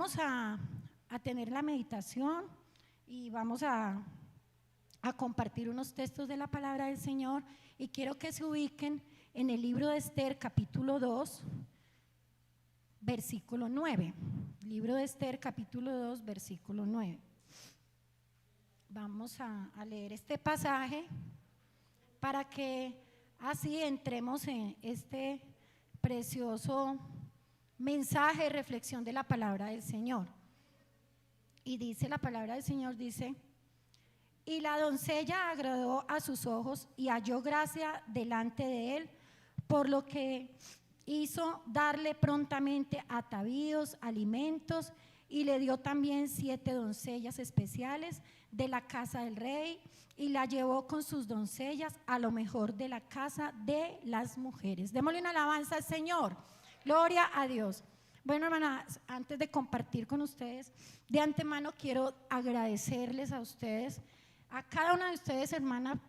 vamos a tener la meditación y vamos a compartir unos textos de la palabra del Señor, y quiero que se ubiquen en el libro de Esther, capítulo 2, versículo 9. Libro de Esther, capítulo 2, versículo 9. Vamos a leer este pasaje para que así entremos en este precioso mensaje, reflexión de la palabra del Señor. Y dice la palabra del Señor, dice: y la doncella agradó a sus ojos y halló gracia delante de él, por lo que hizo darle prontamente atavíos, alimentos, y le dio también 7 doncellas especiales de la casa del rey, y la llevó con sus doncellas a lo mejor de la casa de las mujeres. Démosle una alabanza al Señor. Gloria a Dios. Bueno, hermanas, antes de compartir con ustedes, de antemano quiero agradecerles a ustedes, a cada una de ustedes, hermana,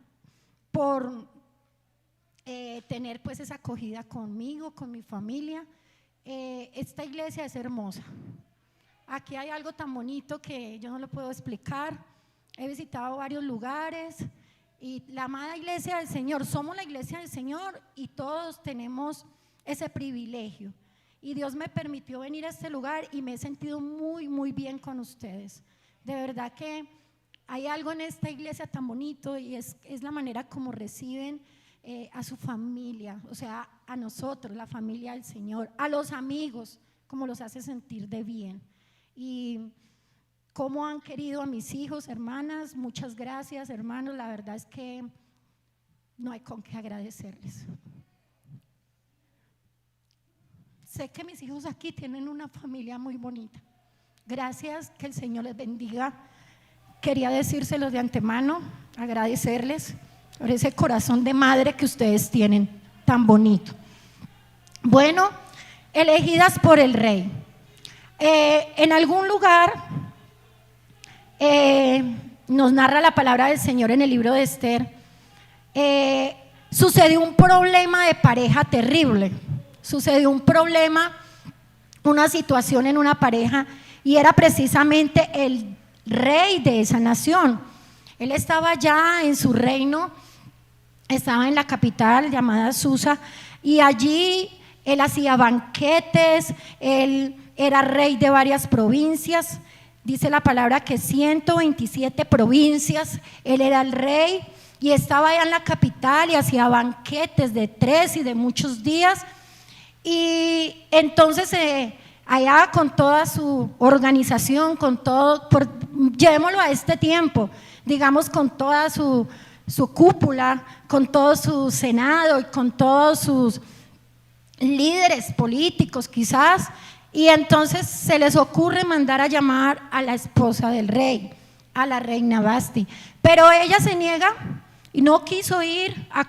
por tener pues esa acogida conmigo, con mi familia. Esta iglesia es hermosa. Aquí hay algo tan bonito que yo no lo puedo explicar. He visitado varios lugares y la amada iglesia del Señor, somos la iglesia del Señor y todos tenemos ese privilegio. Y Dios me permitió venir a este lugar y me he sentido muy, muy bien con ustedes. De verdad que hay algo en esta iglesia tan bonito, y es la manera como reciben a su familia, o sea, a nosotros, la familia del Señor, a los amigos, como los hace sentir de bien. Y cómo han querido a mis hijos, hermanas, muchas gracias, hermanos. La verdad es que no hay con qué agradecerles. Sé que mis hijos aquí tienen una familia muy bonita. Gracias, que el Señor les bendiga. Quería decírselos de antemano, agradecerles por ese corazón de madre que ustedes tienen tan bonito. Bueno, elegidas por el rey. En algún lugar nos narra la palabra del Señor en el libro de Esther. Sucedió un problema de pareja terrible. Sucedió un problema, una situación en una pareja, y era precisamente el rey de esa nación. Él estaba ya en su reino, estaba en la capital llamada Susa, y allí él hacía banquetes, él era rey de varias provincias. Dice la palabra que 127 provincias, él era el rey, y estaba allá en la capital y hacía banquetes de 3 y de muchos días. Y entonces allá con toda su organización, con todo, llevémoslo a este tiempo, digamos con toda su cúpula, con todo su senado y con todos sus líderes políticos quizás, y entonces se les ocurre mandar a llamar a la esposa del rey, a la reina Vasti, pero ella se niega y no quiso ir a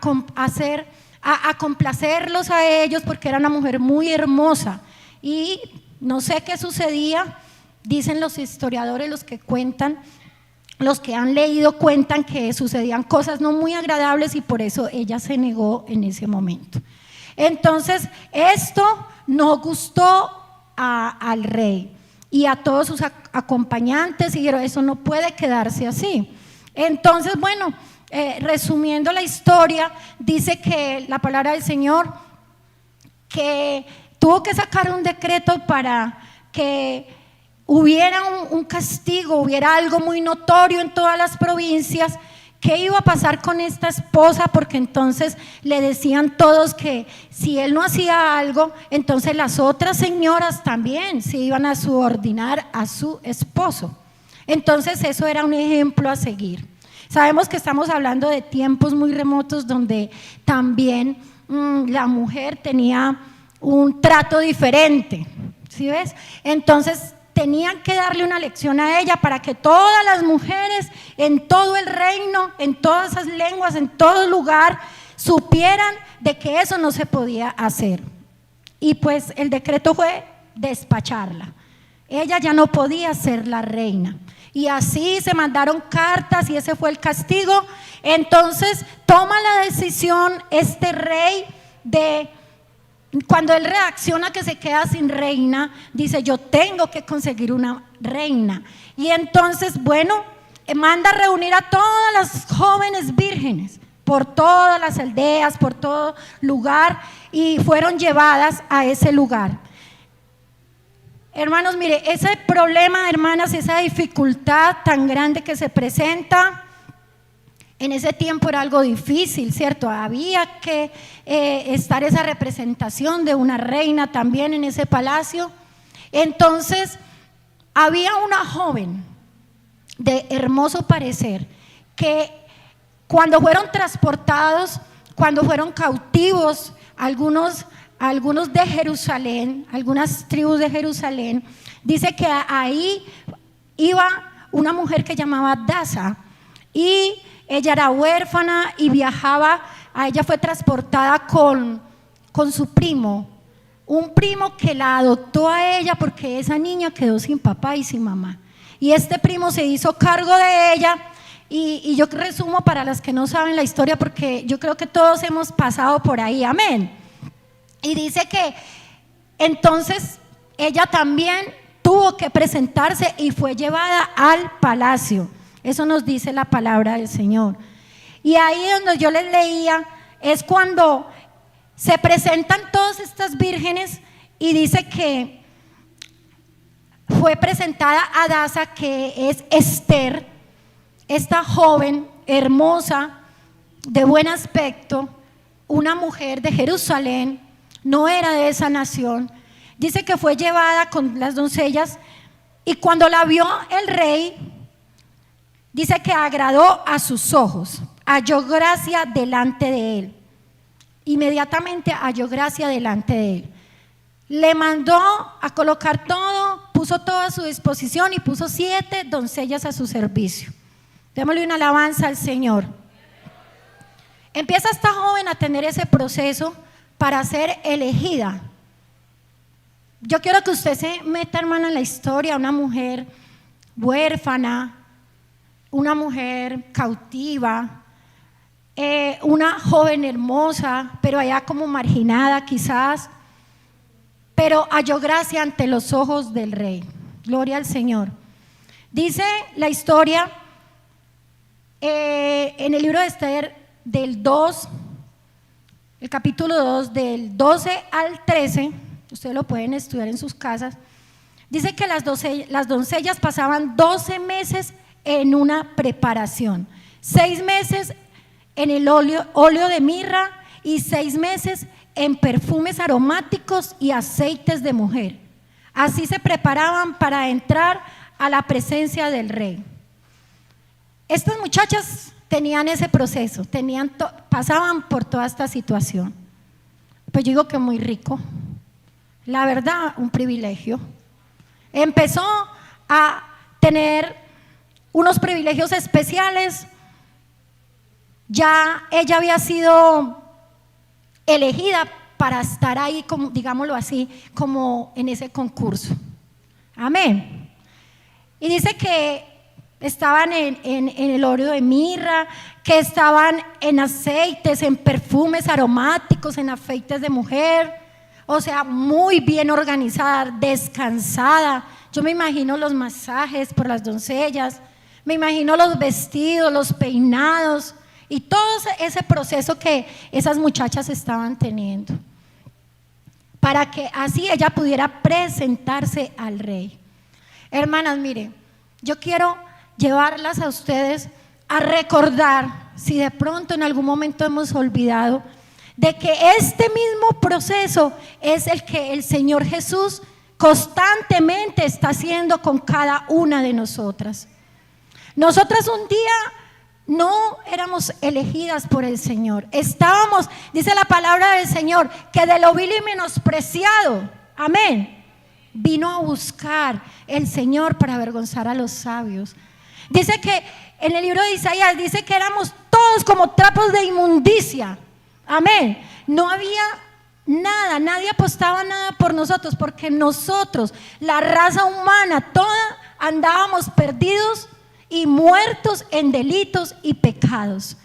complacerlos a ellos, porque era una mujer muy hermosa. Y no sé qué sucedía, dicen los historiadores, los que cuentan, los que han leído cuentan que sucedían cosas no muy agradables, y por eso ella se negó en ese momento. Entonces esto no gustó al rey y a todos sus acompañantes, y dijeron: eso no puede quedarse así. Entonces, bueno, resumiendo la historia, dice que la palabra del Señor que tuvo que sacar un decreto para que hubiera un castigo, hubiera algo muy notorio en todas las provincias. ¿Qué iba a pasar con esta esposa? Porque entonces le decían todos que si él no hacía algo, entonces las otras señoras también se iban a subordinar a su esposo. Entonces eso era un ejemplo a seguir. Sabemos que estamos hablando de tiempos muy remotos donde también la mujer tenía un trato diferente, ¿sí ves? Entonces tenían que darle una lección a ella para que todas las mujeres en todo el reino, en todas esas lenguas, en todo lugar, supieran de que eso no se podía hacer. Y pues el decreto fue despacharla. Ella ya no podía ser la reina. Y así se mandaron cartas y ese fue el castigo. Entonces toma la decisión este rey de cuando él reacciona que se queda sin reina, dice: yo tengo que conseguir una reina. Y entonces, bueno, manda a reunir a todas las jóvenes vírgenes por todas las aldeas, por todo lugar, y fueron llevadas a ese lugar. Hermanos, mire, ese problema, hermanas, esa dificultad tan grande que se presenta en ese tiempo era algo difícil, ¿cierto? Había que estar esa representación de una reina también en ese palacio. Entonces, había una joven de hermoso parecer que cuando fueron transportados, cuando fueron cautivos, algunos de Jerusalén, algunas tribus de Jerusalén, dice que ahí iba una mujer que llamaba Daza, y ella era huérfana y viajaba, ella fue transportada con su primo, un primo que la adoptó a ella porque esa niña quedó sin papá y sin mamá. Y este primo se hizo cargo de ella, y yo resumo para las que no saben la historia, porque yo creo que todos hemos pasado por ahí, amén. Y dice que entonces ella también tuvo que presentarse y fue llevada al palacio. Eso nos dice la palabra del Señor. Y ahí donde yo les leía es cuando se presentan todas estas vírgenes, y dice que fue presentada a Daza, que es Esther, esta joven hermosa, de buen aspecto, una mujer de Jerusalén, no era de esa nación. Dice que fue llevada con las doncellas, y cuando la vio el rey, dice que agradó a sus ojos, halló gracia delante de él. Inmediatamente halló gracia delante de él. Le mandó a colocar todo, puso todo a su disposición y puso 7 doncellas a su servicio. Démosle una alabanza al Señor. Empieza esta joven a tener ese proceso para ser elegida. Yo quiero que usted se meta, hermana, en la historia. Una mujer huérfana, una mujer cautiva, una joven hermosa, pero allá como marginada quizás, pero halló gracia ante los ojos del rey. Gloria al Señor. Dice la historia en el libro de Esther del 2, el capítulo 2, del 12 al 13, ustedes lo pueden estudiar en sus casas. Dice que las doncellas pasaban 12 meses en una preparación, 6 meses en el óleo de mirra y 6 meses en perfumes aromáticos y aceites de mujer. Así se preparaban para entrar a la presencia del rey. Estas muchachas tenían ese proceso, pasaban por toda esta situación. Pues yo digo que muy rico, la verdad, un privilegio. Empezó a tener unos privilegios especiales. Ya ella había sido elegida para estar ahí, como, digámoslo así, como en ese concurso. Amén. Y dice que estaban en el óleo de mirra, que estaban en aceites, en perfumes aromáticos, en aceites de mujer. O sea, muy bien organizada, descansada. Yo me imagino los masajes por las doncellas, me imagino los vestidos, los peinados y todo ese proceso que esas muchachas estaban teniendo, para que así ella pudiera presentarse al rey. Hermanas, miren, yo quiero llevarlas a ustedes a recordar, si de pronto en algún momento hemos olvidado, de que este mismo proceso es el que el Señor Jesús constantemente está haciendo con cada una de nosotras. Nosotras un día no éramos elegidas por el Señor, estábamos, dice la palabra del Señor, que de lo vil y menospreciado, amén, vino a buscar el Señor para avergonzar a los sabios. Dice que en el libro de Isaías dice que éramos todos como trapos de inmundicia, amén. No había nada, nadie apostaba nada por nosotros, porque nosotros, la raza humana toda, andábamos perdidos y muertos en delitos y pecados.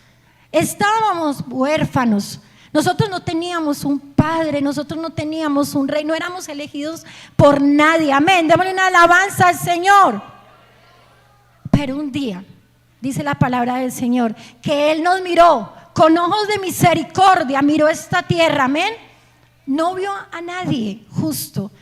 Estábamos huérfanos, Nosotros no teníamos un padre, nosotros no teníamos un rey, no éramos elegidos por nadie. Amén. Démosle una alabanza al Señor. Pero un día, dice la palabra del Señor, que Él nos miró con ojos de misericordia, miró esta tierra. Amén. No vio a nadie justo,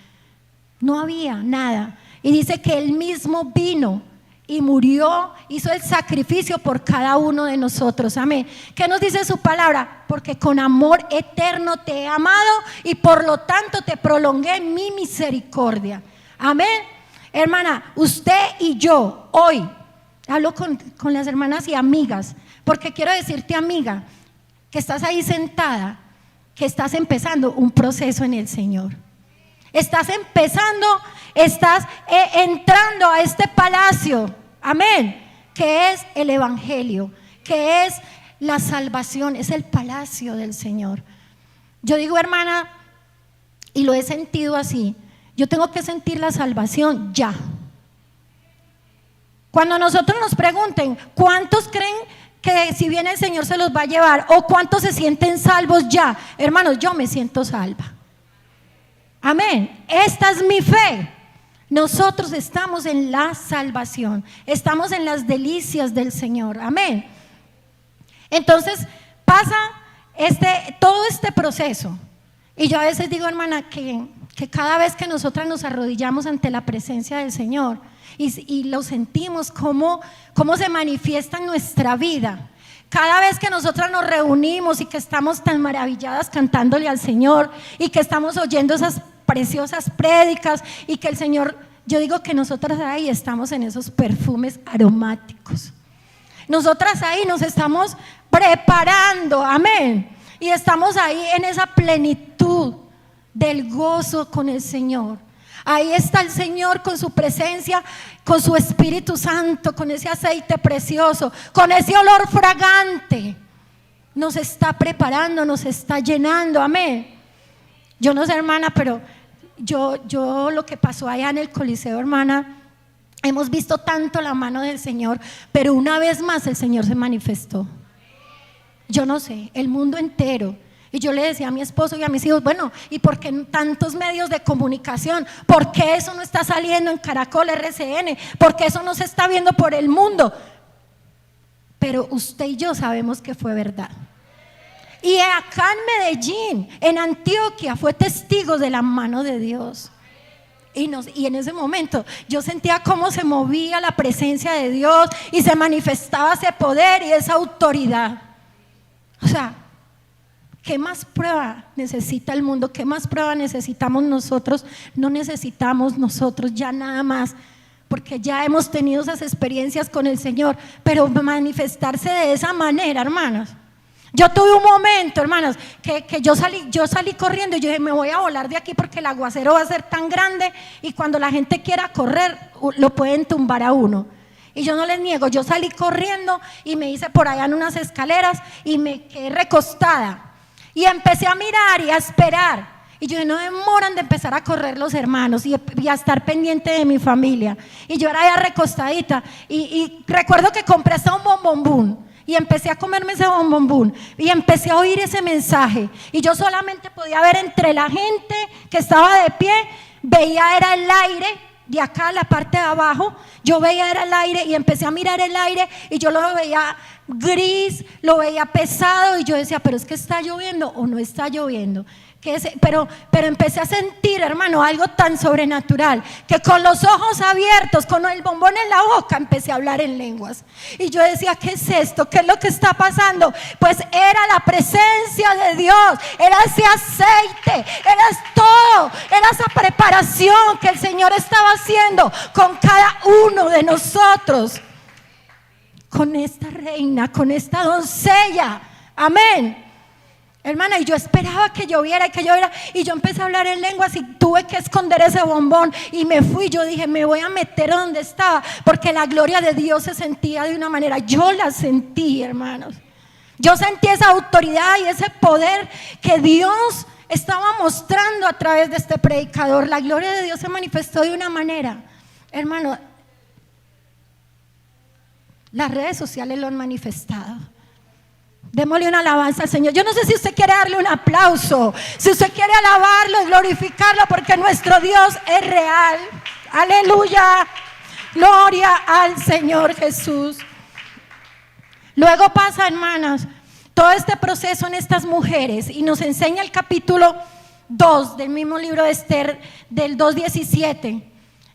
no había nada. Y dice que Él mismo vino y murió, hizo el sacrificio por cada uno de nosotros. Amén. ¿Qué nos dice su palabra? Porque con amor eterno te he amado y por lo tanto te prolongué mi misericordia. Amén. Hermana, usted y yo hoy, hablo con las hermanas y amigas, porque quiero decirte, amiga, que estás ahí sentada, que estás empezando un proceso en el Señor. Estás empezando, estás entrando a este palacio, amén, que es el evangelio, que es la salvación, es el palacio del Señor. Yo digo, hermana, y lo he sentido así, yo tengo que sentir la salvación ya. Cuando nosotros nos pregunten, ¿cuántos creen que si viene el Señor se los va a llevar? ¿O cuántos se sienten salvos ya? Hermanos, yo me siento salva. Amén. Esta es mi fe. Nosotros estamos en la salvación, estamos en las delicias del Señor. Amén. Entonces pasa todo este proceso. Y yo a veces digo, hermana, que cada vez que nosotras nos arrodillamos ante la presencia del Señor y lo sentimos cómo se manifiesta en nuestra vida. Cada vez que nosotras nos reunimos y que estamos tan maravilladas cantándole al Señor y que estamos oyendo esas preciosas prédicas y que el Señor, yo digo que nosotras ahí estamos en esos perfumes aromáticos. Nosotras ahí nos estamos preparando, amén. Y estamos ahí en esa plenitud del gozo con el Señor. Ahí está el Señor con su presencia, con su Espíritu Santo, con ese aceite precioso, con ese olor fragante. Nos está preparando, nos está llenando, amén. Yo no sé, hermana, pero yo lo que pasó allá en el Coliseo, hermana, hemos visto tanto la mano del Señor, pero una vez más el Señor se manifestó. Yo no sé, el mundo entero. Y yo le decía a mi esposo y a mis hijos, bueno, ¿y por qué en tantos medios de comunicación? ¿Por qué eso no está saliendo en Caracol, RCN? ¿Por qué eso no se está viendo por el mundo? Pero usted y yo sabemos que fue verdad. Y acá en Medellín, en Antioquia, fue testigo de la mano de Dios. Y en ese momento yo sentía cómo se movía la presencia de Dios y se manifestaba ese poder y esa autoridad. O sea, ¿qué más prueba necesita el mundo? ¿Qué más prueba necesitamos nosotros? No necesitamos nosotros ya nada más, porque ya hemos tenido esas experiencias con el Señor, pero manifestarse de esa manera, hermanas. Yo tuve un momento, hermanas, que yo salí corriendo y yo dije, me voy a volar de aquí porque el aguacero va a ser tan grande y cuando la gente quiera correr, lo pueden tumbar a uno. Y yo no les niego, yo salí corriendo y me hice por allá en unas escaleras y me quedé recostada. Y empecé a mirar y a esperar. Y yo dije, no demoran de empezar a correr los hermanos y a estar pendiente de mi familia. Y yo era ya recostadita. Y recuerdo que compré hasta un bombombún. Y empecé a comerme ese bombombún. Y empecé a oír ese mensaje. Y yo solamente podía ver entre la gente que estaba de pie, veía era el aire. De acá a la parte de abajo, yo veía era el aire y empecé a mirar el aire y yo lo veía gris, lo veía pesado y yo decía, pero es que está lloviendo o no está lloviendo. Pero empecé a sentir, hermano, algo tan sobrenatural que con los ojos abiertos, con el bombón en la boca, empecé a hablar en lenguas. Y yo decía, ¿qué es esto? ¿Qué es lo que está pasando? Pues era la presencia de Dios, era ese aceite, era todo, era esa preparación que el Señor estaba haciendo con cada uno de nosotros, con esta reina, con esta doncella. Amén. Hermana, y yo esperaba que lloviera y yo empecé a hablar en lenguas y tuve que esconder ese bombón y me fui. Yo dije, me voy a meter donde estaba porque la gloria de Dios se sentía de una manera. Yo la sentí, hermanos. Yo sentí esa autoridad y ese poder que Dios estaba mostrando a través de este predicador. La gloria de Dios se manifestó de una manera, hermano. Las redes sociales lo han manifestado. Démosle una alabanza al Señor. Yo no sé si usted quiere darle un aplauso, si usted quiere alabarlo y glorificarlo, porque nuestro Dios es real. Aleluya. Gloria al Señor Jesús. Luego pasa, hermanas, todo este proceso en estas mujeres y nos enseña el capítulo 2 del mismo libro de Esther, del 2:17,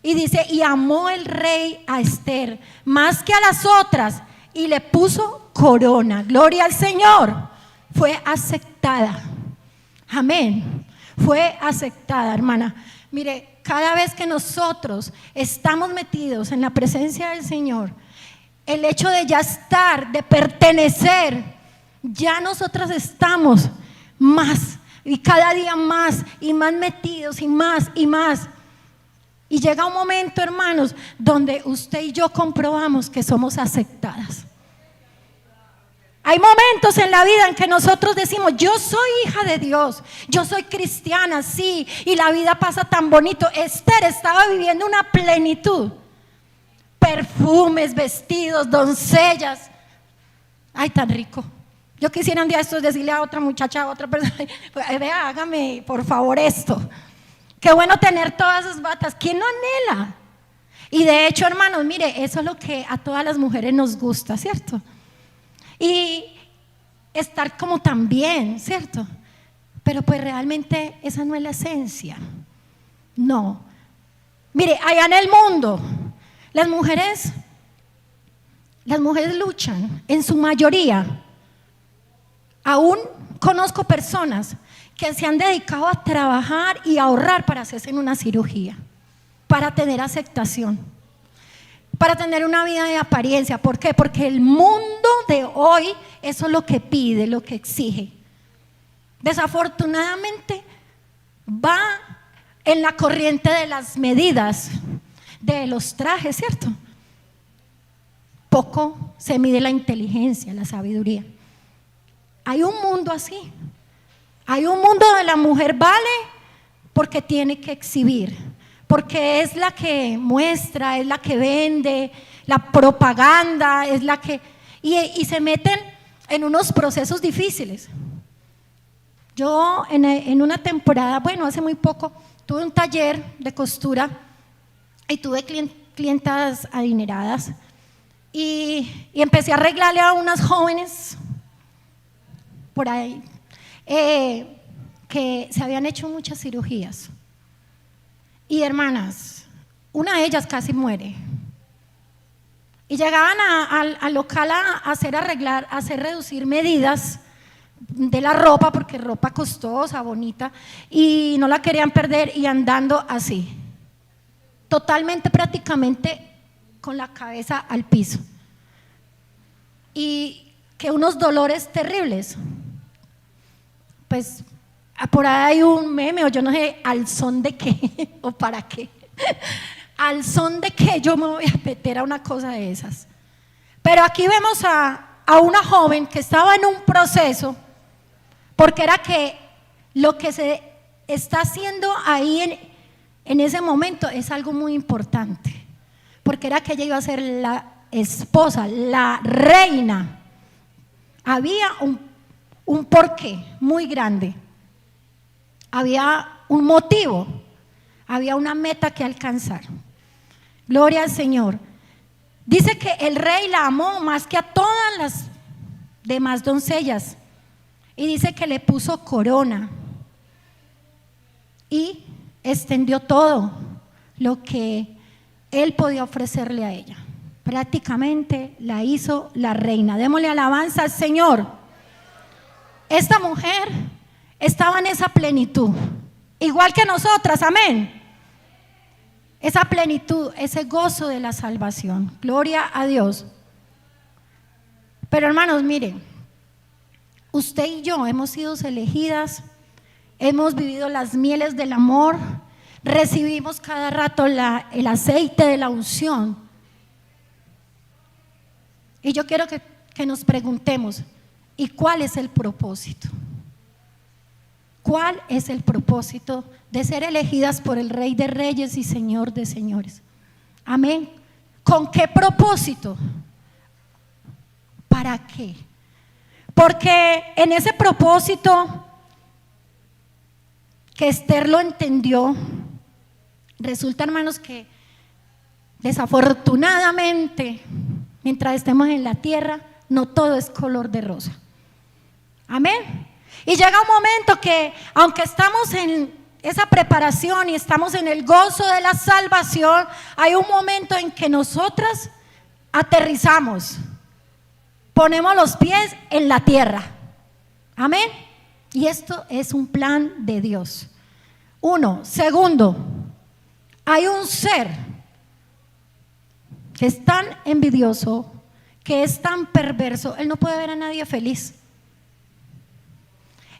y dice: y amó el rey a Esther más que a las otras y le puso corona. Gloria al Señor. Fue aceptada. Amén. Fue aceptada, hermana. Mire, cada vez que nosotros estamos metidos en la presencia del Señor, el hecho de ya estar, de pertenecer, ya nosotras estamos más y cada día más y más metidos y más y más. Y llega un momento, hermanos, donde usted y yo comprobamos que somos aceptadas. Hay momentos en la vida en que nosotros decimos: yo soy hija de Dios, yo soy cristiana, sí, y la vida pasa tan bonito. Esther estaba viviendo una plenitud. Perfumes, vestidos, doncellas. Ay, tan rico. Yo quisiera un día esto decirle a otra muchacha, a otra persona: vea, hágame por favor esto. Qué bueno tener todas esas batas. ¿Quién no anhela? Y de hecho, hermanos, mire, eso es lo que a todas las mujeres nos gusta, ¿cierto? Y estar como tan bien, ¿cierto? Pero pues realmente esa no es la esencia. No. Mire, allá en el mundo las mujeres luchan en su mayoría. Aún conozco personas que se han dedicado a trabajar y a ahorrar para hacerse una cirugía, para tener aceptación, para tener una vida de apariencia. ¿Por qué? Porque el mundo de hoy eso es lo que pide, lo que exige. Desafortunadamente va en la corriente de las medidas de los trajes, ¿cierto? Poco se mide la inteligencia, la sabiduría. Hay un mundo así. Hay un mundo donde la mujer vale porque tiene que exhibir, porque es la que muestra, es la que vende, la propaganda, es la que… Y se meten en unos procesos difíciles. Yo en una temporada, bueno, hace muy poco, tuve un taller de costura y tuve clientas adineradas y empecé a arreglarle a unas jóvenes por ahí que se habían hecho muchas cirugías. Y hermanas, una de ellas casi muere. Y llegaban al local a hacer arreglar, a hacer reducir medidas de la ropa, porque ropa costosa, bonita, y no la querían perder, y andando así, totalmente, prácticamente con la cabeza al piso. Y que unos dolores terribles. Pues por ahí hay un meme, o yo no sé, ¿al son de qué? ¿O para qué? ¿Al son de qué yo me voy a meter a una cosa de esas? Pero aquí vemos a una joven que estaba en un proceso, porque era que lo que se está haciendo ahí en ese momento es algo muy importante, porque era que ella iba a ser la esposa, la reina. Había un porqué muy grande, había un motivo, había una meta que alcanzar. Gloria al Señor. Dice que el rey la amó más que a todas las demás doncellas, y dice que le puso corona y extendió todo lo que él podía ofrecerle a ella. Prácticamente la hizo la reina. Démosle alabanza al Señor. Esta mujer estaba en esa plenitud, igual que nosotras, amén. Esa plenitud, ese gozo de la salvación. Gloria a Dios. Pero hermanos, miren, usted y yo hemos sido elegidas, hemos vivido las mieles del amor, recibimos cada rato el aceite de la unción. Y yo quiero que nos preguntemos: ¿y cuál es el propósito? ¿Cuál es el propósito de ser elegidas por el Rey de Reyes y Señor de Señores? Amén. ¿Con qué propósito? ¿Para qué? Porque en ese propósito que Esther lo entendió, resulta, hermanos, que desafortunadamente, mientras estemos en la tierra, no todo es color de rosa. Amén. Y llega un momento que, aunque estamos en esa preparación y estamos en el gozo de la salvación, hay un momento en que nosotras aterrizamos, ponemos los pies en la tierra. Amén. Y esto es un plan de Dios. Uno. Segundo, hay un ser que es tan envidioso, que es tan perverso, él no puede ver a nadie feliz.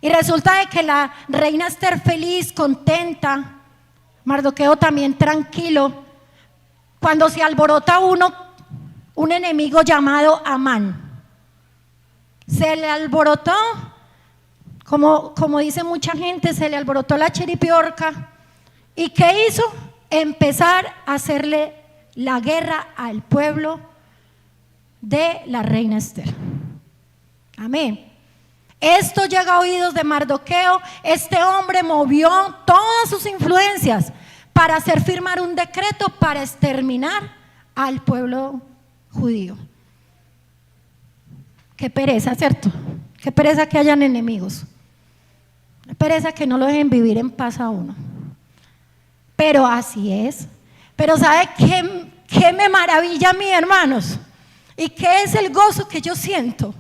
Y resulta de que la reina Esther feliz, contenta, Mardoqueo también tranquilo, cuando se alborota un enemigo llamado Amán. Se le alborotó, como dice mucha gente, se le alborotó la chiripiorca. ¿Y qué hizo? Empezar a hacerle la guerra al pueblo de la reina Esther. Amén. Esto llega a oídos de Mardoqueo. Este hombre movió todas sus influencias para hacer firmar un decreto para exterminar al pueblo judío. Qué pereza, ¿cierto? Qué pereza que hayan enemigos. Qué pereza que no lo dejen vivir en paz a uno. Pero así es. Pero ¿sabe qué me maravilla a mí, hermanos? ¿Y qué es el gozo que yo siento?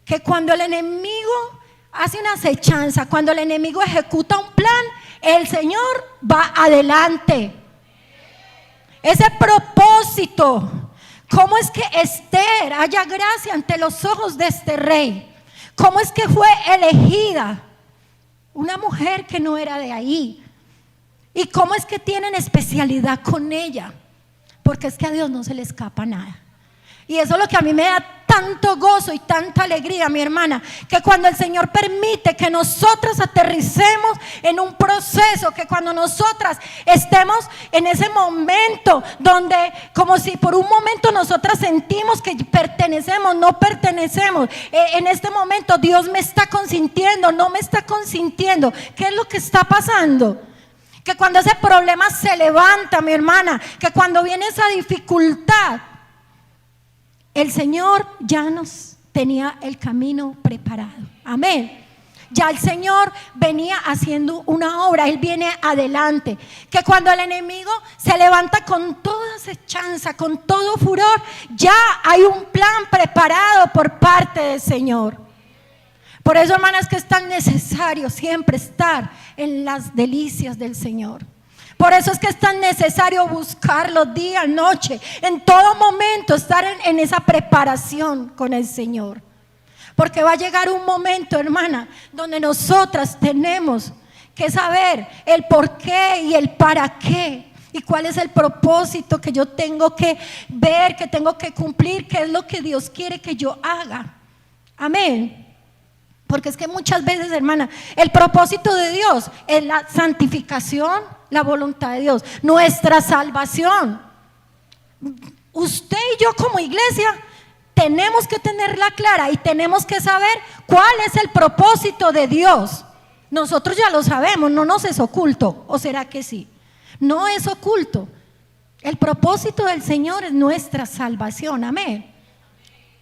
Que cuando el enemigo hace una acechanza, cuando el enemigo ejecuta un plan, el Señor va adelante. Ese propósito, ¿cómo es que Esther haya gracia ante los ojos de este rey? ¿Cómo es que fue elegida una mujer que no era de ahí? ¿Y cómo es que tienen especialidad con ella? Porque es que a Dios no se le escapa nada. Y eso es lo que a mí me da tanto gozo y tanta alegría, mi hermana, que cuando el Señor permite que nosotras aterricemos en un proceso, que cuando nosotras estemos en ese momento donde como si por un momento nosotras sentimos que pertenecemos, no pertenecemos, en este momento Dios me está consintiendo, no me está consintiendo. ¿Qué es lo que está pasando? Que cuando ese problema se levanta, mi hermana, que cuando viene esa dificultad, el Señor ya nos tenía el camino preparado. Amén. Ya el Señor venía haciendo una obra, Él viene adelante. Que cuando el enemigo se levanta con toda acechanza, con todo furor, ya hay un plan preparado por parte del Señor. Por eso, hermanas, que es tan necesario siempre estar en las delicias del Señor. Por eso es que es tan necesario buscarlo día, noche, en todo momento, estar en esa preparación con el Señor. Porque va a llegar un momento, hermana, donde nosotras tenemos que saber el por qué y el para qué. Y cuál es el propósito que yo tengo que ver, que tengo que cumplir, qué es lo que Dios quiere que yo haga. Amén. Porque es que muchas veces, hermana, el propósito de Dios es la santificación, la voluntad de Dios, nuestra salvación. Usted y yo como iglesia tenemos que tenerla clara y tenemos que saber cuál es el propósito de Dios. Nosotros ya lo sabemos, no nos es oculto, ¿o será que sí? No es oculto. El propósito del Señor es nuestra salvación, amén.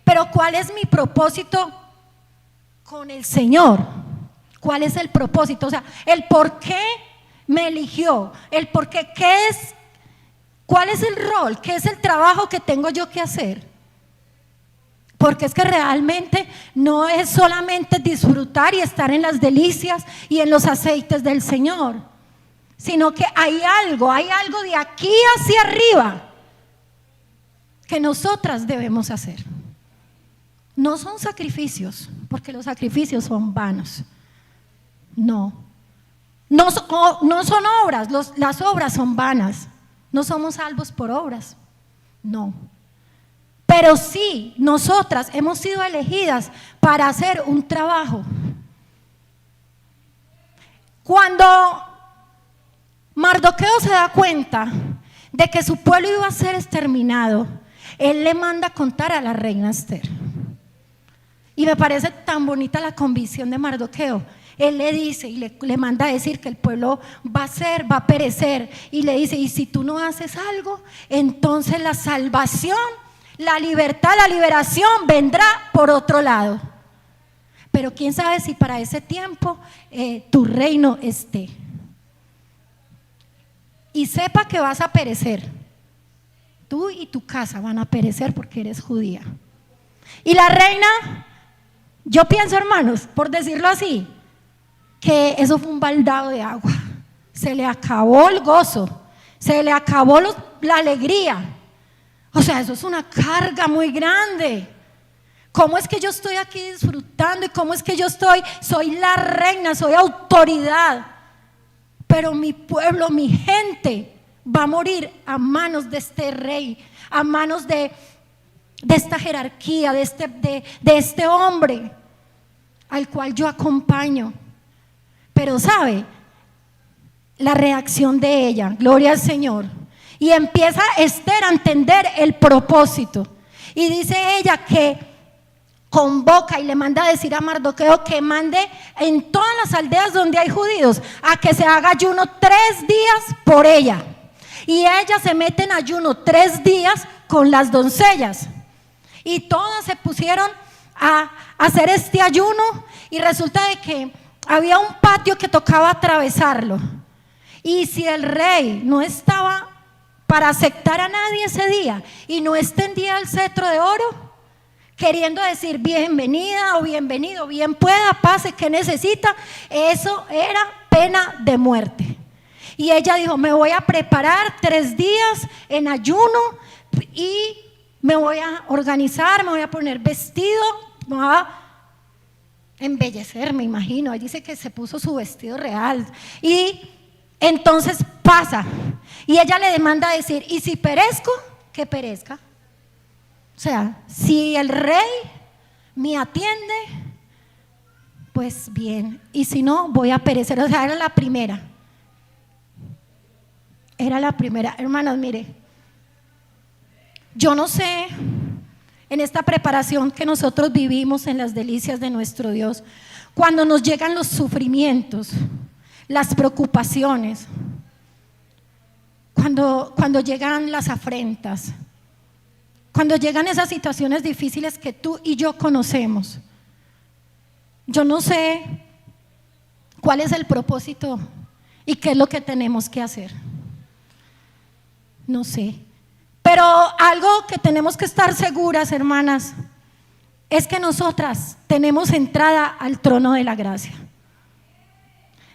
Pero ¿cuál es mi propósito con el Señor? ¿Cuál es el propósito? O sea, el por qué me eligió, el por qué, qué es, cuál es el rol, qué es el trabajo que tengo yo que hacer. Porque es que realmente no es solamente disfrutar y estar en las delicias y en los aceites del Señor, sino que hay algo de aquí hacia arriba que nosotras debemos hacer. No son sacrificios, porque los sacrificios son vanos. No son obras, las obras son vanas. No somos salvos por obras, no. Pero sí, nosotras hemos sido elegidas para hacer un trabajo. Cuando Mardoqueo se da cuenta de que su pueblo iba a ser exterminado, él le manda a contar a la reina Esther. Y me parece tan bonita la convicción de Mardoqueo. Él le dice y le manda a decir que el pueblo va a perecer. Y le dice, y si tú no haces algo, entonces la salvación, la libertad, la liberación vendrá por otro lado. Pero quién sabe si para ese tiempo tu reino esté. Y sepa que vas a perecer. Tú y tu casa van a perecer porque eres judía. Y la reina, yo pienso, hermanos, por decirlo así, que eso fue un baldado de agua. Se le acabó el gozo, se le acabó la alegría. O sea, eso es una carga muy grande. ¿Cómo es que yo estoy aquí disfrutando? ¿Y cómo es que yo soy la reina, soy autoridad? Pero mi pueblo, mi gente va a morir a manos de este rey, a manos de esta jerarquía, de este hombre al cual yo acompaño. Pero sabe, la reacción de ella, gloria al Señor, y empieza Esther a entender el propósito. Y dice ella que convoca y le manda a decir a Mardoqueo que mande en todas las aldeas donde hay judíos a que se haga ayuno 3 días por ella. Y ella se mete en ayuno 3 días con las doncellas. Y todas se pusieron a hacer este ayuno. Y resulta de que había un patio que tocaba atravesarlo. Y si el rey no estaba para aceptar a nadie ese día y no extendía el cetro de oro, queriendo decir bienvenida o bienvenido, bien pueda, pase, que necesita, eso era pena de muerte. Y ella dijo, me voy a preparar 3 días en ayuno y me voy a organizar, me voy a poner vestido, me voy a embellecer, me imagino. Ahí dice que se puso su vestido real. Y entonces pasa. Y ella le demanda decir, y si perezco, que perezca. O sea, si el rey me atiende, pues bien. Y si no, voy a perecer. O sea, era la primera. Era la primera. Hermanas, mire, yo no sé, en esta preparación que nosotros vivimos en las delicias de nuestro Dios, cuando nos llegan los sufrimientos, las preocupaciones, cuando llegan las afrentas, cuando llegan esas situaciones difíciles que tú y yo conocemos, yo no sé cuál es el propósito y qué es lo que tenemos que hacer. No sé. Pero algo que tenemos que estar seguras, hermanas, es que nosotras tenemos entrada al trono de la gracia.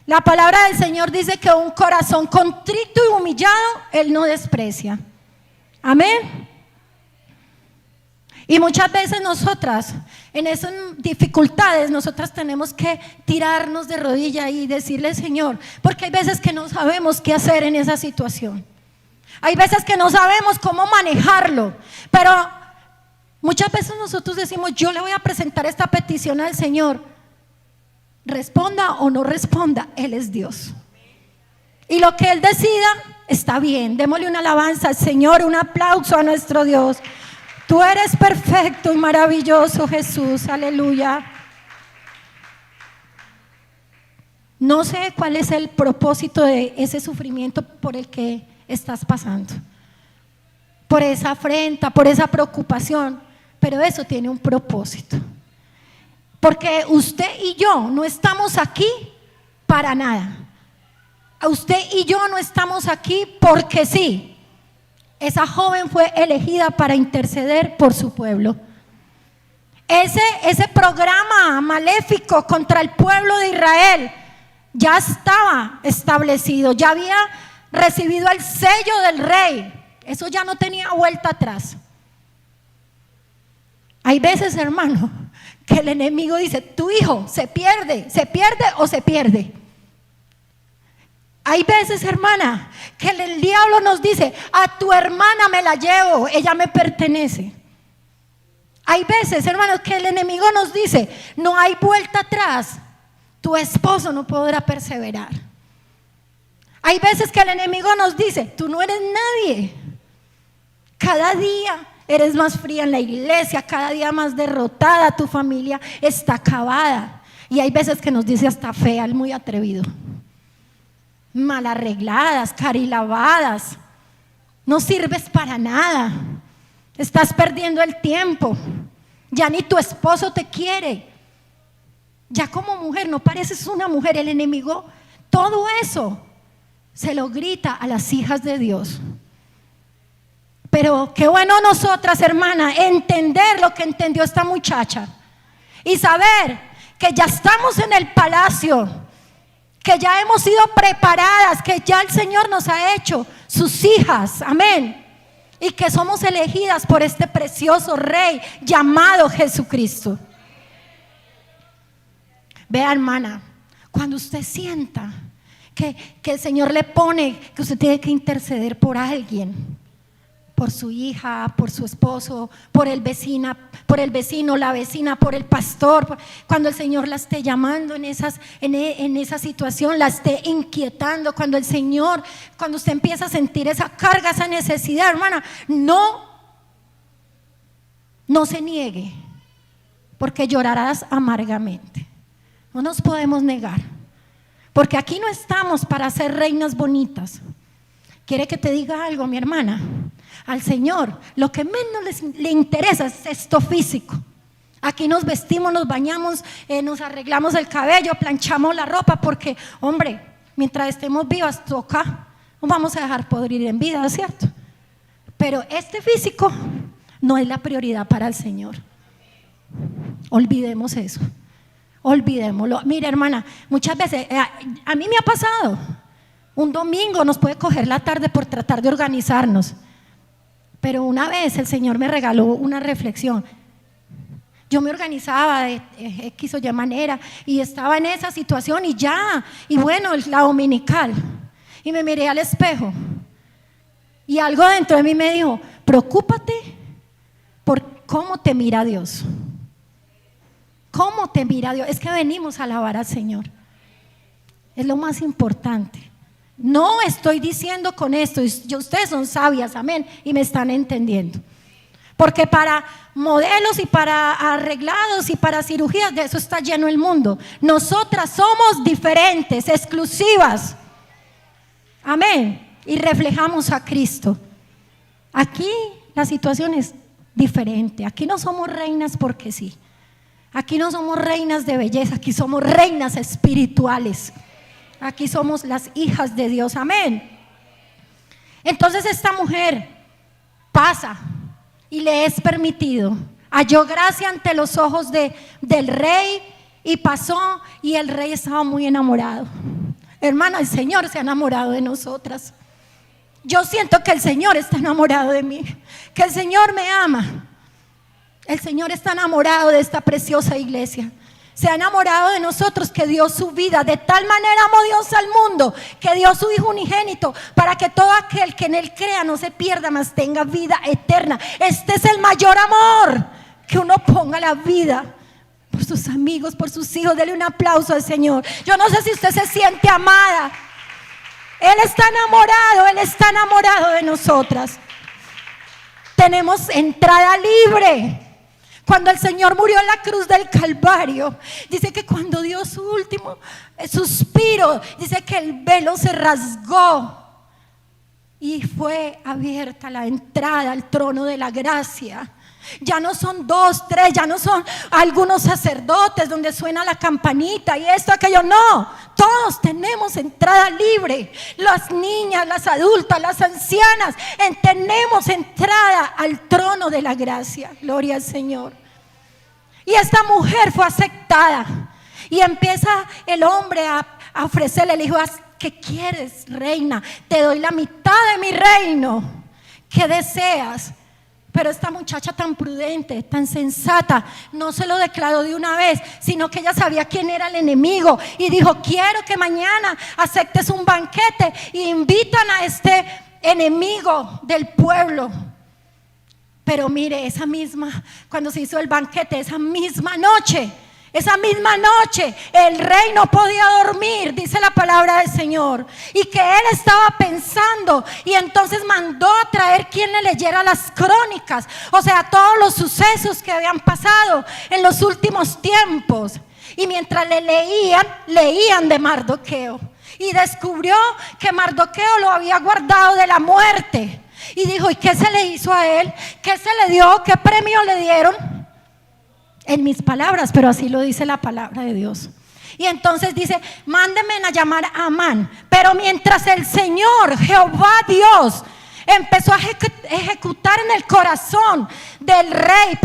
La palabra del Señor dice que un corazón contrito y humillado Él no desprecia. Amén. Y muchas veces nosotras, en esas dificultades, nosotras tenemos que tirarnos de rodilla y decirle, Señor, porque hay veces que no sabemos qué hacer en esa situación. Hay veces que no sabemos cómo manejarlo, pero muchas veces nosotros decimos, yo le voy a presentar esta petición al Señor. Responda o no responda, Él es Dios. Y lo que Él decida está bien. Démosle una alabanza al Señor, un aplauso a nuestro Dios. Tú eres perfecto y maravilloso, Jesús, aleluya. No sé cuál es el propósito de ese sufrimiento por el que estás pasando, por esa afrenta, por esa preocupación, pero eso tiene un propósito, porque usted y yo no estamos aquí para nada. Usted y yo no estamos aquí porque sí. Esa joven fue elegida para interceder por su pueblo. Ese programa maléfico contra el pueblo de Israel ya estaba establecido, ya había recibido el sello del rey. Eso ya no tenía vuelta atrás. Hay veces, hermano, que el enemigo dice, tu hijo se pierde o se pierde. Hay veces, hermana, que el diablo nos dice, a tu hermana me la llevo, ella me pertenece. Hay veces, hermanos, que el enemigo nos dice, no hay vuelta atrás, tu esposo no podrá perseverar. Hay veces que el enemigo nos dice, tú no eres nadie. Cada día eres más fría en la iglesia, cada día más derrotada, tu familia está acabada. Y hay veces que nos dice hasta fea, el muy atrevido. Mal arregladas, carilavadas, no sirves para nada, estás perdiendo el tiempo, ya ni tu esposo te quiere, ya como mujer no pareces una mujer. El enemigo todo eso se lo grita a las hijas de Dios. Pero qué bueno nosotras, hermana, entender lo que entendió esta muchacha y saber que ya estamos en el palacio, que ya hemos sido preparadas, que ya el Señor nos ha hecho sus hijas, amén, y que somos elegidas por este precioso Rey llamado Jesucristo. Vea, hermana, cuando usted sienta que el Señor le pone que usted tiene que interceder por alguien, por su hija, por su esposo, por el vecino, la vecina, por el pastor, cuando el Señor la esté llamando en esa situación, la esté inquietando, cuando usted empieza a sentir esa carga, esa necesidad, hermana, no se niegue, porque llorarás amargamente. No nos podemos negar, porque aquí no estamos para ser reinas bonitas. ¿Quiere que te diga algo, mi hermana? Al Señor lo que menos le interesa es esto físico. Aquí nos vestimos, nos bañamos, nos arreglamos el cabello, planchamos la ropa, porque, hombre, mientras estemos vivas toca, nos vamos a dejar podrir en vida, ¿cierto? Pero este físico no es la prioridad para el Señor. Olvidemos eso, olvidémoslo. Mira, hermana, muchas veces a mí me ha pasado. Un domingo nos puede coger la tarde por tratar de organizarnos. Pero una vez el Señor me regaló una reflexión. Yo me organizaba de X o Y manera y estaba en esa situación y bueno, la dominical. Y me miré al espejo y algo dentro de mí me dijo: preocúpate por cómo te mira Dios. ¿Cómo te mira Dios? Es que venimos a alabar al Señor. Es lo más importante. No estoy diciendo con esto, ustedes son sabias, amén, y me están entendiendo. Porque para modelos y para arreglados y para cirugías, de eso está lleno el mundo. Nosotras somos diferentes, exclusivas, amén, y reflejamos a Cristo. Aquí la situación es diferente. Aquí no somos reinas porque sí. Aquí no somos reinas de belleza, aquí somos reinas espirituales. Aquí somos las hijas de Dios, amén. Entonces esta mujer pasa y le es permitido. Halló gracia ante los ojos del rey y pasó, y el rey estaba muy enamorado. Hermana, el Señor se ha enamorado de nosotras. Yo siento que el Señor está enamorado de mí, que el Señor me ama. El Señor está enamorado de esta preciosa iglesia. Se ha enamorado de nosotros, que dio su vida. De tal manera amó Dios al mundo, que dio su Hijo unigénito, para que todo aquel que en Él crea no se pierda, mas tenga vida eterna. Este es el mayor amor, que uno ponga la vida por sus amigos, por sus hijos. Dele un aplauso al Señor. Yo no sé si usted se siente amada. Él está enamorado de nosotras. Tenemos entrada libre. Cuando el Señor murió en la cruz del Calvario, dice que cuando dio su último suspiro, dice que el velo se rasgó y fue abierta la entrada al trono de la gracia. Ya no son 2, 3, ya no son algunos sacerdotes donde suena la campanita y esto, aquello, no. Todos tenemos entrada libre. Las niñas, las adultas, las ancianas, tenemos entrada al trono de la gracia. Gloria al Señor. Y esta mujer fue aceptada y empieza el hombre a ofrecerle. Le dijo: ¿qué quieres, reina? Te doy la mitad de mi reino. ¿Qué deseas? Pero esta muchacha tan prudente, tan sensata, no se lo declaró de una vez, sino que ella sabía quién era el enemigo y dijo: quiero que mañana aceptes un banquete y invitan a este enemigo del pueblo. Pero mire, cuando se hizo el banquete, esa misma noche, Esa misma noche el rey no podía dormir, dice la palabra del Señor, y que él estaba pensando, y entonces mandó a traer quien le leyera las crónicas, o sea, todos los sucesos que habían pasado en los últimos tiempos. Y mientras le leían de Mardoqueo, y descubrió que Mardoqueo lo había guardado de la muerte. Y dijo: ¿y qué se le hizo a él? ¿Qué se le dio? ¿Qué premio le dieron? En mis palabras, pero así lo dice la palabra de Dios. Y entonces dice: mándenme a llamar a Amán. Pero mientras el Señor, Jehová Dios, empezó a ejecutar en el corazón del rey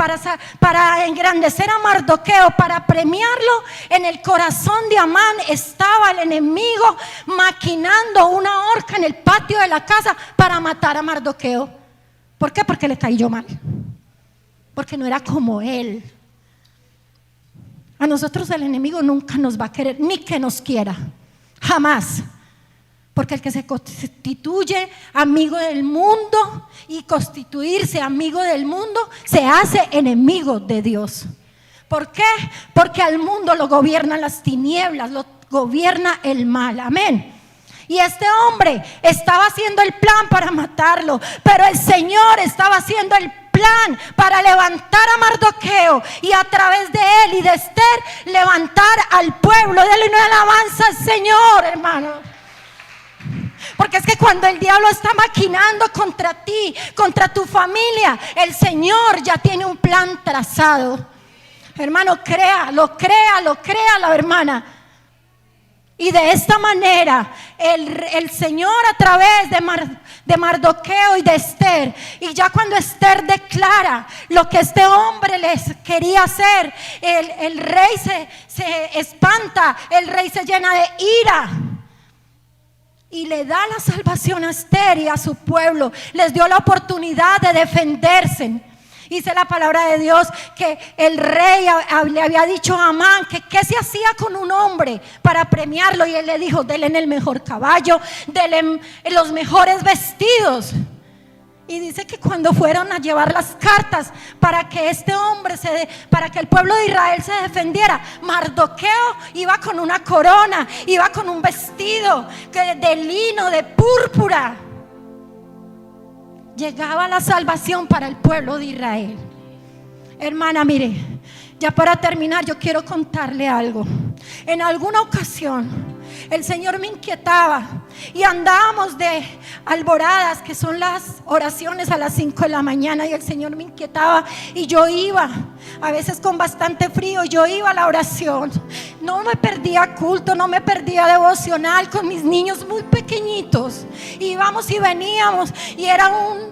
para engrandecer a Mardoqueo, para premiarlo, en el corazón de Amán estaba el enemigo maquinando una horca en el patio de la casa para matar a Mardoqueo. ¿Por qué? Porque le cayó mal, porque no era como él. A nosotros el enemigo nunca nos va a querer, ni que nos quiera, jamás. Porque el que se constituye amigo del mundo, y constituirse amigo del mundo, se hace enemigo de Dios. ¿Por qué? Porque al mundo lo gobiernan las tinieblas, lo gobierna el mal. Amén. Y este hombre estaba haciendo el plan para matarlo, pero el Señor estaba haciendo el plan para levantar a Mardoqueo, y a través de él y de Esther levantar al pueblo. Denle una alabanza al Señor, hermano. Porque es que cuando el diablo está maquinando contra ti, contra tu familia, el Señor ya tiene un plan trazado. Hermano, créalo, hermana. Y de esta manera el Señor, a través de Mardoqueo y de Esther, y ya cuando Esther declara lo que este hombre les quería hacer, el rey se espanta, el rey se llena de ira y le da la salvación a Esther y a su pueblo. Les dio la oportunidad de defenderse. Dice la palabra de Dios que el rey le había dicho a Amán que qué se hacía con un hombre para premiarlo, y él le dijo: denle el mejor caballo, denle los mejores vestidos. Y dice que cuando fueron a llevar las cartas para que este hombre para que el pueblo de Israel se defendiera, Mardoqueo iba con una corona, iba con un vestido de lino, de púrpura. Llegaba la salvación para el pueblo de Israel. Hermana, mire, ya para terminar, yo quiero contarle algo. En alguna ocasión el Señor me inquietaba y andábamos de alboradas, que son las oraciones a las 5 de la mañana, y el Señor me inquietaba y yo iba, a veces con bastante frío, yo iba a la oración. No me perdía culto, no me perdía devocional con mis niños muy pequeñitos. Íbamos y veníamos, y era un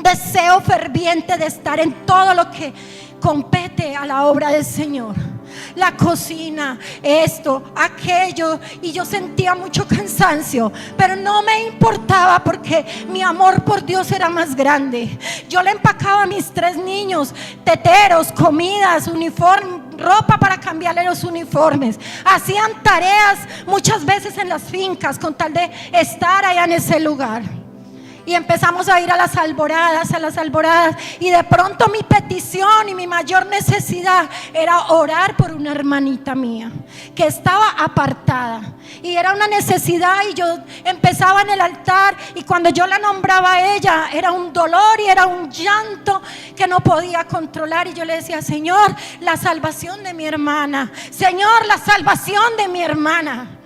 deseo ferviente de estar en todo lo que compete a la obra del Señor. La cocina, esto, aquello, y yo sentía mucho cansancio, pero no me importaba porque mi amor por Dios era más grande. Yo le empacaba a mis 3 niños teteros, comidas, uniformes, ropa para cambiarle los uniformes. Hacían tareas muchas veces en las fincas con tal de estar allá en ese lugar. Y empezamos a ir a las alboradas, y de pronto mi petición y mi mayor necesidad era orar por una hermanita mía que estaba apartada, y era una necesidad, y yo empezaba en el altar, y cuando yo la nombraba a ella era un dolor y era un llanto que no podía controlar, y yo le decía: Señor, la salvación de mi hermana, Señor, la salvación de mi hermana.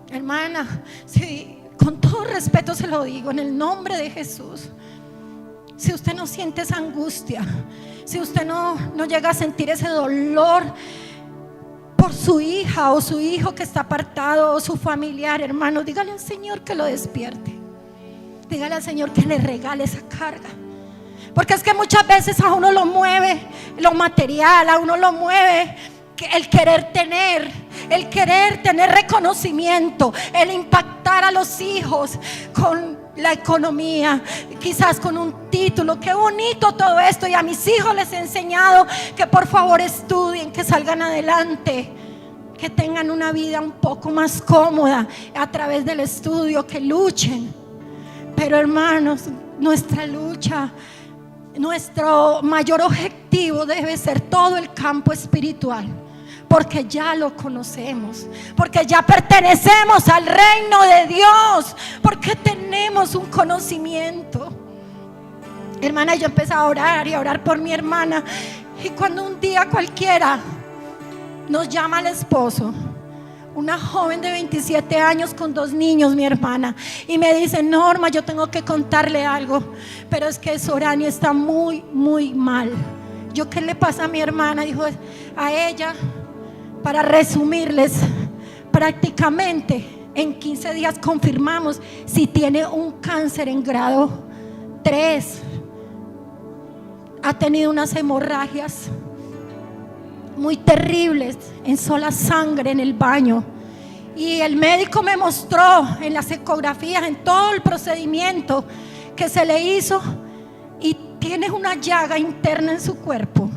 Hermana, sí, con todo respeto se lo digo, en el nombre de Jesús, si usted no siente esa angustia, si usted no llega a sentir ese dolor por su hija o su hijo que está apartado, o su familiar, hermano, dígale al Señor que lo despierte. Dígale al Señor que le regale esa carga. Porque es que muchas veces a uno lo mueve lo material, a uno lo mueve el querer tener reconocimiento, el impactar a los hijos con la economía, quizás con un título. Qué bonito todo esto, y a mis hijos les he enseñado que por favor estudien, que salgan adelante, que tengan una vida un poco más cómoda a través del estudio, que luchen. Pero hermanos, nuestra lucha nuestro mayor objetivo debe ser todo el campo espiritual, porque ya lo conocemos, porque ya pertenecemos al reino de Dios, porque tenemos un conocimiento. Hermana, yo empecé a orar y a orar por mi hermana, y cuando un día cualquiera nos llama el esposo, una joven de 27 años con 2 niños, mi hermana, y me dice: Norma, yo tengo que contarle algo, pero es que Sorani está muy, muy mal. Yo, ¿qué le pasa a mi hermana? Dijo, a ella, para resumirles, prácticamente en 15 días confirmamos si tiene un cáncer en grado 3. Ha tenido unas hemorragias muy terribles, en sola sangre en el baño, y el médico me mostró en las ecografías, en todo el procedimiento que se le hizo, y tiene una llaga interna en su cuerpo.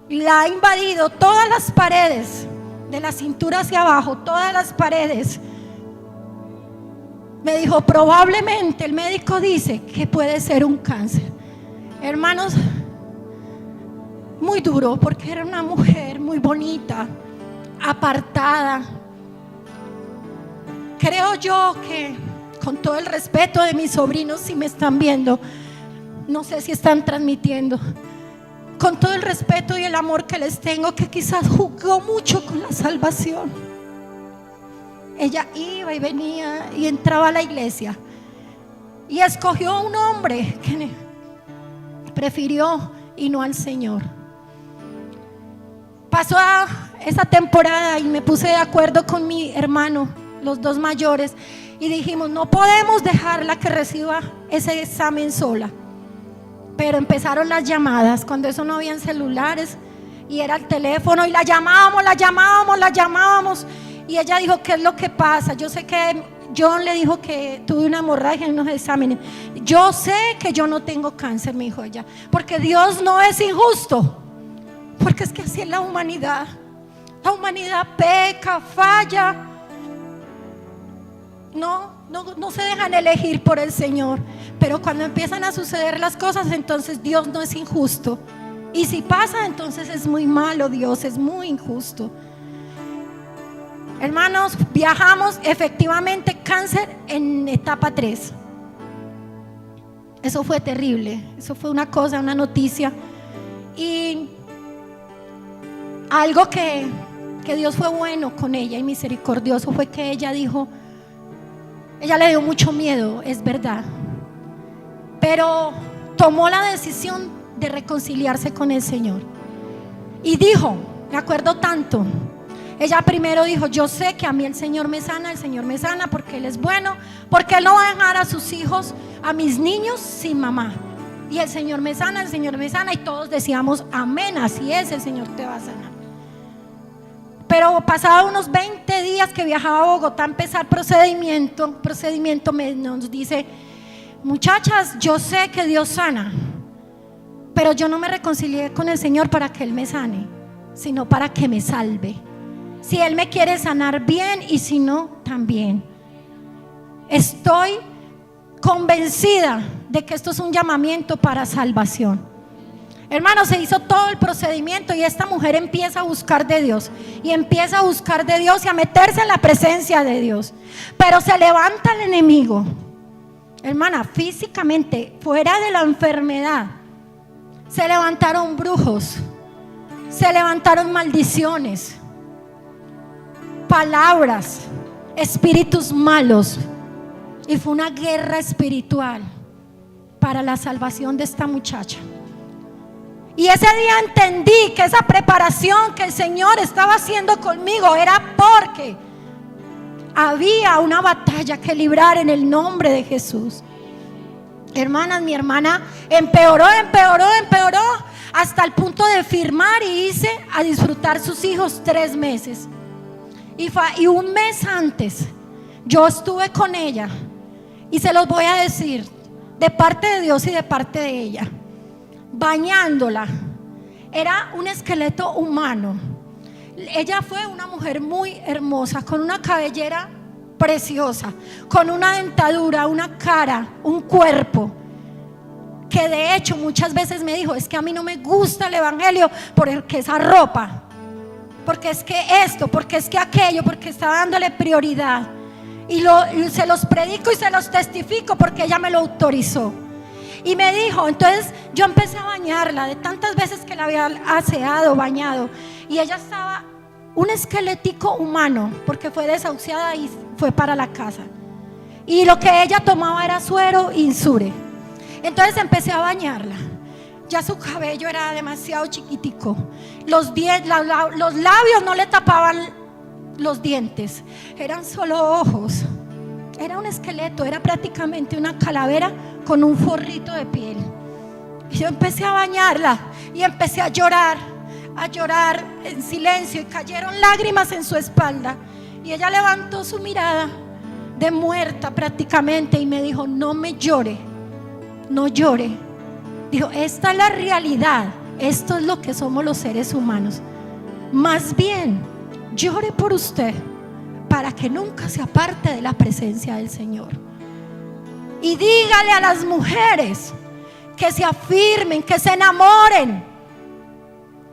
La ha invadido todas las paredes, de la cintura hacia abajo, todas las paredes. Me dijo, probablemente el médico dice que puede ser un cáncer. Hermanos, muy duro, porque era una mujer muy bonita, apartada. Creo yo que, con todo el respeto de mis sobrinos, si me están viendo, no sé si están transmitiendo, con todo el respeto y el amor que les tengo, que quizás jugó mucho con la salvación. Ella iba y venía y entraba a la iglesia, y escogió a un hombre que prefirió y no al Señor. Pasó a esa temporada y me puse de acuerdo con mi hermano, los 2 mayores, y dijimos, no podemos dejarla que reciba ese examen sola. Pero empezaron las llamadas, cuando eso no habían celulares, y era el teléfono, y la llamábamos, y ella dijo, ¿qué es lo que pasa? Yo sé que John le dijo que tuve una hemorragia en unos exámenes. Yo sé que yo no tengo cáncer, me dijo ella, porque Dios no es injusto, porque es que así es la humanidad. La humanidad peca, falla, no se dejan elegir por el Señor. Pero cuando empiezan a suceder las cosas, entonces Dios no es injusto, y si pasa, entonces es muy malo. Dios es muy injusto. Hermanos, viajamos, efectivamente cáncer en etapa 3. Eso fue terrible, eso fue una cosa, una noticia. Y algo que Dios fue bueno con ella y misericordioso fue que ella dijo, ella le dio mucho miedo, es verdad, pero tomó la decisión de reconciliarse con el Señor. Y dijo, me acuerdo tanto, ella primero dijo, yo sé que a mí el Señor me sana porque Él es bueno, porque Él no va a dejar a sus hijos, a mis niños sin mamá. Y el Señor me sana, y todos decíamos, amén, así es, el Señor te va a sanar. Pero pasado unos 20 días que viajaba a Bogotá a empezar procedimiento nos dice, muchachas, yo sé que Dios sana, pero yo no me reconcilié con el Señor para que Él me sane, sino para que me salve. Si Él me quiere sanar, bien, y si no, también. Estoy convencida de que esto es un llamamiento para salvación. Hermanos, se hizo todo el procedimiento y esta mujer empieza a buscar de Dios, y empieza a buscar de Dios y a meterse en la presencia de Dios. Pero se levanta el enemigo, hermana, físicamente, fuera de la enfermedad. Se levantaron brujos, se levantaron maldiciones, palabras, espíritus malos, y fue una guerra espiritual para la salvación de esta muchacha. Y ese día entendí que esa preparación que el Señor estaba haciendo conmigo era porque había una batalla que librar en el nombre de Jesús. Hermanas, mi hermana empeoró hasta el punto de firmar y irse a disfrutar sus hijos 3 meses. Y un mes antes yo estuve con ella, y se los voy a decir de parte de Dios y de parte de ella, bañándola. Era un esqueleto humano. Ella fue una mujer muy hermosa, con una cabellera preciosa, con una dentadura, una cara, un cuerpo que de hecho muchas veces me dijo: es que a mí no me gusta el evangelio porque esa ropa, porque es que esto, porque es que aquello, porque está dándole prioridad. Y se los predico y se los testifico porque ella me lo autorizó. Y me dijo, entonces yo empecé a bañarla de tantas veces que la había aseado, bañado, y ella estaba un esquelético humano porque fue desahuciada y fue para la casa. Y lo que ella tomaba era suero insure. Entonces empecé a bañarla. Ya su cabello era demasiado chiquitico, los labios no le tapaban los dientes, eran solo ojos. Era un esqueleto, era prácticamente una calavera con un forrito de piel. Y yo empecé a bañarla y empecé a llorar en silencio, y cayeron lágrimas en su espalda. Y ella levantó su mirada de muerta prácticamente y me dijo: no me llore, no llore. Dijo: esta es la realidad, esto es lo que somos los seres humanos. Más bien, llore por usted para que nunca se aparte de la presencia del Señor. Y dígale a las mujeres que se afirmen, que se enamoren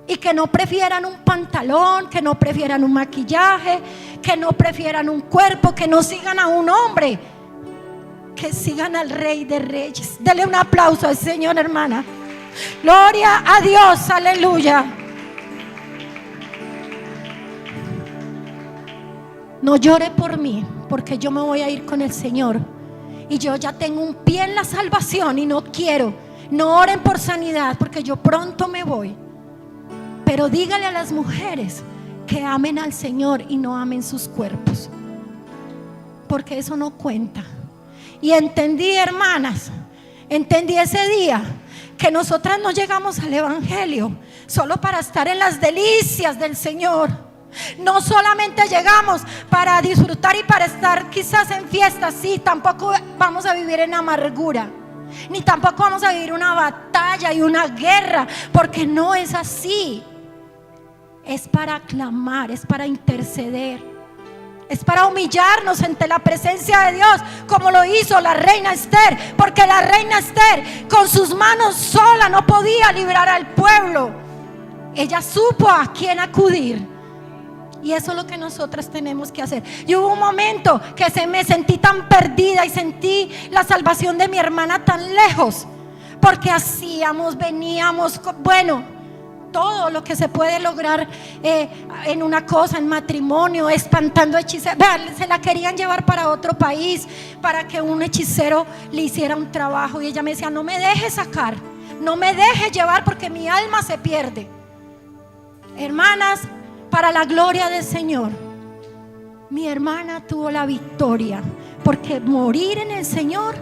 y que no prefieran un pantalón, que no prefieran un maquillaje, que no prefieran un cuerpo, que no sigan a un hombre, que sigan al Rey de Reyes. Dele un aplauso al Señor, hermana. Gloria a Dios, aleluya. No llore por mí, porque yo me voy a ir con el Señor y yo ya tengo un pie en la salvación y no quiero. No oren por sanidad porque yo pronto me voy. Pero dígale a las mujeres que amen al Señor y no amen sus cuerpos, porque eso no cuenta. Y entendí, hermanas, entendí ese día que nosotras no llegamos al evangelio solo para estar en las delicias del Señor. No solamente llegamos para disfrutar y para estar quizás en fiestas. Sí, tampoco vamos a vivir en amargura, ni tampoco vamos a vivir una batalla y una guerra, porque no es así. Es para clamar, es para interceder, es para humillarnos ante la presencia de Dios, como lo hizo la reina Esther, porque la reina Esther con sus manos sola no podía librar al pueblo. Ella supo a quién acudir. Y eso es lo que nosotras tenemos que hacer. Y hubo un momento que me sentí tan perdida y sentí la salvación de mi hermana tan lejos, porque hacíamos, veníamos, bueno, todo lo que se puede lograr en una cosa, en matrimonio, espantando hechiceros. Vean, se la querían llevar para otro país para que un hechicero le hiciera un trabajo, y ella me decía: no me dejes sacar, no me dejes llevar, porque mi alma se pierde. Hermanas, para la gloria del Señor, mi hermana tuvo la victoria, porque morir en el Señor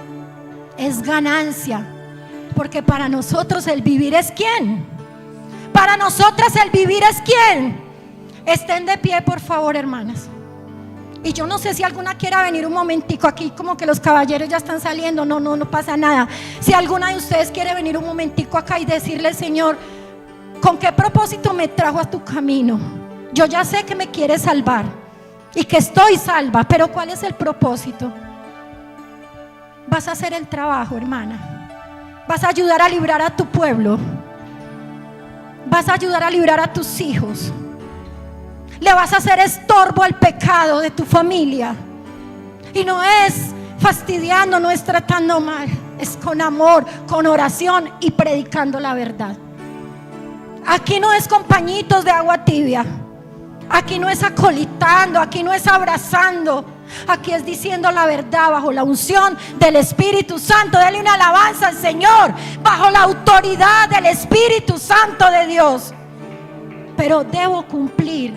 es ganancia. Porque para nosotros el vivir es ¿quién? Para nosotras el vivir es ¿quién? Estén de pie, por favor, hermanas. Y yo no sé si alguna quiera venir un momentico aquí, como que los caballeros ya están saliendo. No pasa nada. Si alguna de ustedes quiere venir un momentico acá y decirle: Señor, ¿con qué propósito me trajo a tu camino? Yo ya sé que me quieres salvar y que estoy salva, pero ¿cuál es el propósito? Vas a hacer el trabajo, hermana. Vas a ayudar a librar a tu pueblo. Vas a ayudar a librar a tus hijos. Le vas a hacer estorbo al pecado de tu familia. Y no es fastidiando, no es tratando mal, es con amor, con oración y predicando la verdad. Aquí no es con pañitos de agua tibia. Aquí no es acolitando, aquí no es abrazando. Aquí es diciendo la verdad bajo la unción del Espíritu Santo. Dele una alabanza al Señor, bajo la autoridad del Espíritu Santo de Dios. Pero debo cumplir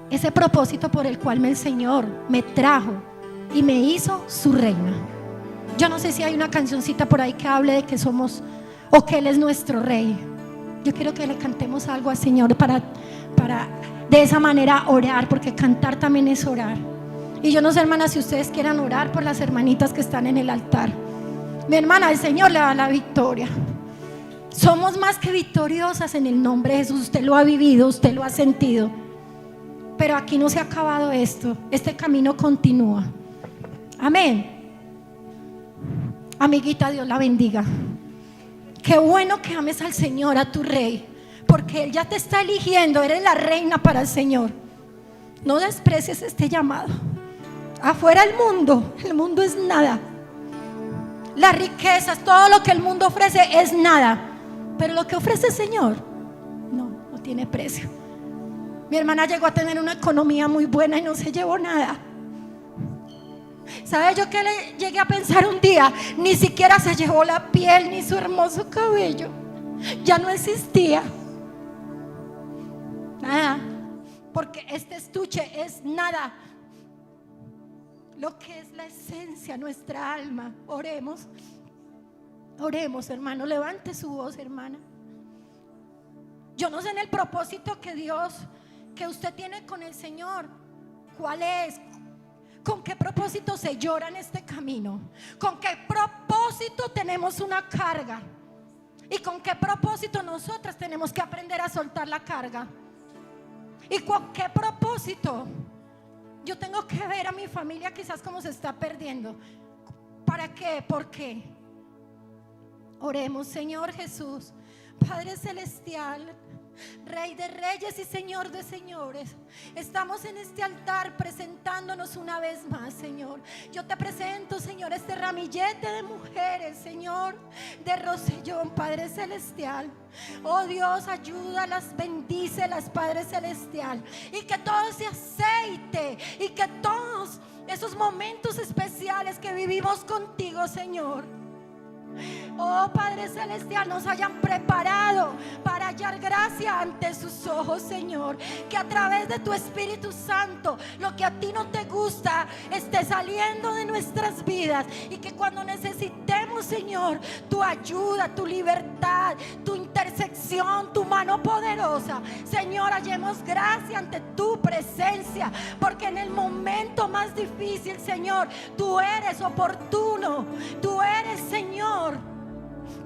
ese propósito por el cual el Señor me trajo y me hizo su reina. Yo no sé si hay una cancioncita por ahí que hable de que somos, o que Él es nuestro Rey. Yo quiero que le cantemos algo al Señor para de esa manera orar, porque cantar también es orar. Y yo no sé, hermanas, si ustedes quieran orar por las hermanitas que están en el altar. Mi hermana, el Señor le da la victoria. Somos más que victoriosas en el nombre de Jesús. Usted lo ha vivido, usted lo ha sentido. Pero aquí no se ha acabado esto. Este camino continúa. Amén. Amiguita, Dios la bendiga. Qué bueno que ames al Señor, a tu Rey, porque Él ya te está eligiendo. Eres la reina para el Señor. No desprecies este llamado. Afuera el mundo es nada. Las riquezas, todo lo que el mundo ofrece es nada, pero lo que ofrece el Señor no tiene precio. Mi hermana llegó a tener una economía muy buena y no se llevó nada. ¿Sabe yo que le llegué a pensar un día? Ni siquiera se llevó la piel ni su hermoso cabello. Ya no existía nada, porque este estuche es nada. Lo que es la esencia, nuestra alma. Oremos, hermano. Levante su voz, hermana. Yo no sé en el propósito que usted tiene con el Señor, ¿cuál es? ¿Con qué propósito se llora en este camino? ¿Con qué propósito tenemos una carga? ¿Y con qué propósito nosotras tenemos que aprender a soltar la carga? ¿Y con qué propósito yo tengo que ver a mi familia quizás como se está perdiendo? ¿Para qué? ¿Por qué? Oremos. Señor Jesús, Padre celestial, Rey de reyes y Señor de señores, estamos en este altar presentándonos una vez más, Señor. Yo te presento, Señor, este ramillete de mujeres, Señor, de Rosellón, Padre celestial. Oh Dios, ayúdalas, bendícelas, Padre celestial, y que todo ese aceite y que todos esos momentos especiales que vivimos contigo, Señor, oh Padre celestial, nos hayan preparado para hallar gracia ante sus ojos, Señor. Que a través de tu Espíritu Santo, lo que a ti no te gusta esté saliendo de nuestras vidas, y que cuando necesitemos, Señor, tu ayuda, tu libertad, tu intersección, tu mano poderosa, Señor, hallemos gracia ante tu presencia, porque en el momento más difícil, Señor, tú eres oportuno. Tú eres, Señor,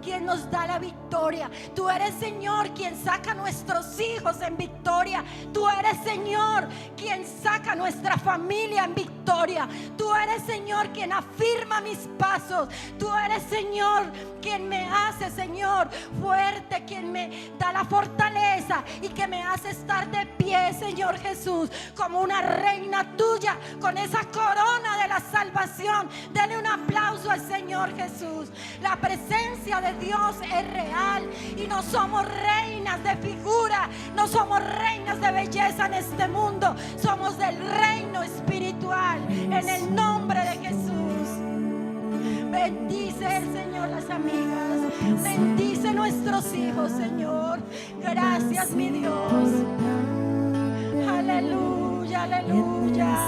quien nos da la victoria. Tú eres, Señor, quien saca a nuestros hijos en victoria. Tú eres, Señor, quien saca a nuestra familia en victoria. Tú eres, Señor, quien afirma mis pasos. Tú eres, Señor, quien me hace, Señor, fuerte, quien me da la fortaleza y que me hace estar de pie, Señor Jesús, como una reina tuya, con esa corona de la salvación. Dele un aplauso al Señor Jesús. La presencia de Dios es real, y no somos reinas de figura, no somos reinas de belleza en este mundo, somos del reino espiritual, en el nombre de Jesús. Bendice el Señor las amigas, bendice nuestros hijos, Señor. Gracias, mi Dios. Aleluya, aleluya.